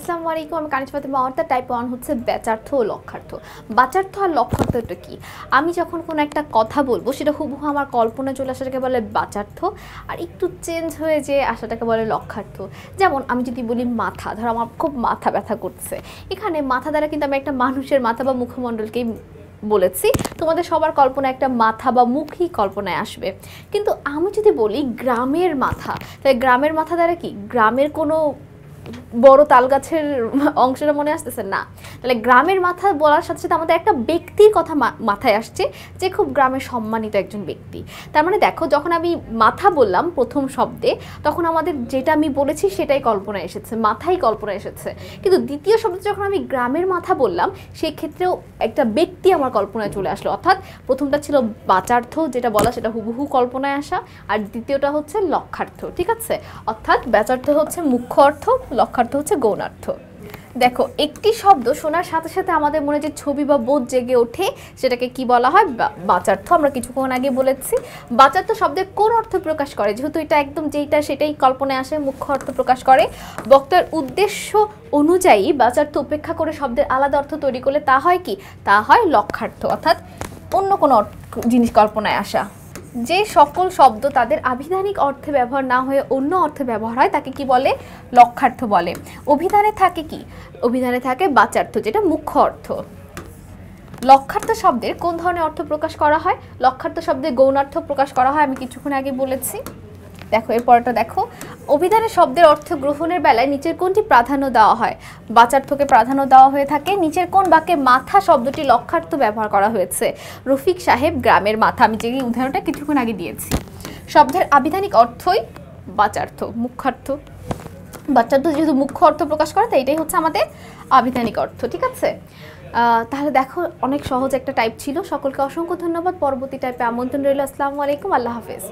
আসসালামু আলাইকুম। আমি কানিজ ফাতেমা। অর্থাৎ টাইপ 1 হচ্ছে ব্যাচার্থ ও লক্ষার্থ। বাচার্থ আর লক্ষার্থটা কি? আমি যখন কোনো একটা কথা বলবো সেটা হুবহু আমার কল্পনায় চলে আসাটাকে বলে বাচার্থ, আর একটু চেঞ্জ হয়ে যে আসাটাকে বলে লক্ষার্থ। যেমন আমি যদি বলি মাথা, ধরো আমার খুব মাথা ব্যথা করছে, এখানে মাথা দ্বারা কিন্তু আমি একটা মানুষের মাথা বা মুখমণ্ডলকেই বলেছি। তোমাদের সবার কল্পনা একটা মাথা বা মুখই কল্পনায় আসবে। কিন্তু আমি যদি বলি গ্রামের মাথা, তাহলে গ্রামের মাথা দ্বারা কি গ্রামের কোনো বড় তাল গাছের অংশটা মনে আসতেছে না। তাহলে গ্রামের মাথা বলার সাথে সাথে আমাদের একটা ব্যক্তির কথা মাথায় আসছে, যে খুব গ্রামের সম্মানিত একজন ব্যক্তি। তার মানে দেখো, যখন আমি মাথা বললাম প্রথম শব্দে, তখন আমাদের যেটা আমি বলেছি সেটাই কল্পনায় এসেছে, মাথাই কল্পনায় এসেছে। কিন্তু দ্বিতীয় শব্দে যখন আমি গ্রামের মাথা বললাম, সেই ক্ষেত্রেও একটা ব্যক্তি আমার কল্পনায় চলে আসলো। অর্থাৎ প্রথমটা ছিল বাচার্থ, যেটা বলা সেটা হুবহু কল্পনায় আসা, আর দ্বিতীয়টা হচ্ছে লক্ষার্থ। ঠিক আছে? অর্থাৎ বাচার্থ হচ্ছে মুখ্য অর্থ, লক্ষার্থ হচ্ছে গৌণার্থ। দেখো, একটি শব্দ শোনার সাথে সাথে আমাদের মনে যে ছবি বা বোধ জেগে ওঠে সেটাকে কি বলা হয়? বাচার্থ। আমরা কিছুক্ষণ আগে বলেছি বাচার্থ শব্দের কোন অর্থ প্রকাশ করে, যেহেতু এটা একদম যেইটা সেটাই কল্পনায় আসে, মুখ্য অর্থ প্রকাশ করে। বক্তার উদ্দেশ্য অনুযায়ী বাচার্থ উপেক্ষা করে শব্দের আলাদা অর্থ তৈরি করলে তা হয় কি? তা হয় লক্ষার্থ। অর্থাৎ অন্য কোনো জিনিস কল্পনায় আসা। যে সকল শব্দ তাদের আভিধানিক অর্থে ব্যবহার না হয়ে অন্য অর্থে ব্যবহার হয় তাকে কি বলে? লক্ষার্থ বলে। অভিধানে থাকে কি? অভিধানে থাকে বাচার্থ, যেটা মুখ্য অর্থ। লক্ষার্থ শব্দের কোন ধরনের অর্থ প্রকাশ করা হয়? লক্ষার্থ শব্দের গৌণার্থ প্রকাশ করা হয়, আমি কিছুক্ষণ আগে বলেছি। দেখো এরপরটা দেখো, অভিধানে শব্দের অর্থ গ্রহণের বেলায় নিচের কোনটি প্রাধান্য দেওয়া হয়? বাচার্থকে প্রাধান্য দেওয়া হয়ে থাকে। নিচের কোন বাক্যে মাথা শব্দটি লক্ষার্থ ব্যবহার করা হয়েছে? রফিক সাহেব গ্রামের মাথা, আমি যে উদাহরণটা কিছুক্ষণ আগে দিয়েছি। শব্দের আভিধানিক অর্থই বাচার্থ, মুখ্যার্থ। বাচার্থ যেহেতু মুখ্য অর্থ প্রকাশ করে, তাই এটাই হচ্ছে আমাদের আভিধানিক অর্থ। ঠিক আছে? তাহলে দেখো, অনেক সহজ একটা টাইপ ছিল। সকলকে অসংখ্য ধন্যবাদ। পরবর্তী টাইপে আমন্ত্রণ রইল। আসসালামু আলাইকুম, আল্লাহ হাফেজ।